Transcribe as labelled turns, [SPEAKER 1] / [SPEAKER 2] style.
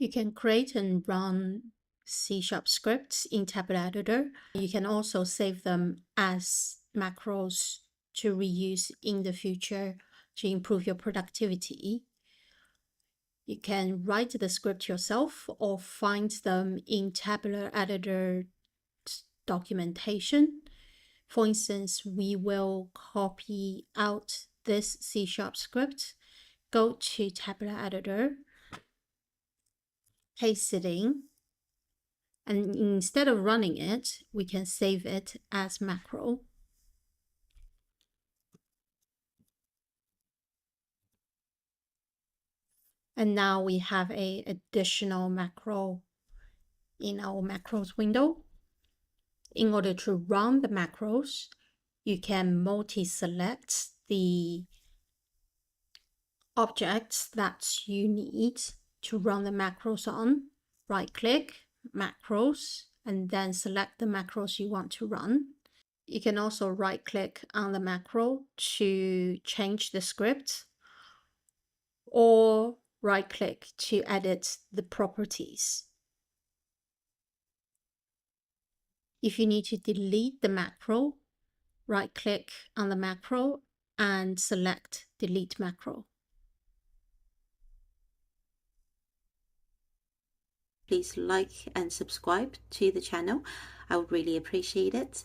[SPEAKER 1] You can create and run C# scripts in Tabular Editor. You can also save them as macros to reuse in the future to improve your productivity. You can write the script yourself or find them in Tabular Editor documentation. For instance, we will copy out this C# script, go to Tabular Editor, paste it in, and instead of running it, we can save it as macro. And now we have an additional macro in our macros window. In order to run the macros, you can multi-select the objects that you need to run the macros on. Right-click, macros, and then select the macros you want to run. You can also right-click on the macro to change the script, or right-click to edit the properties. If you need to delete the macro, right-click on the macro and select Delete Macro.
[SPEAKER 2] Please like and subscribe to the channel. I would really appreciate it.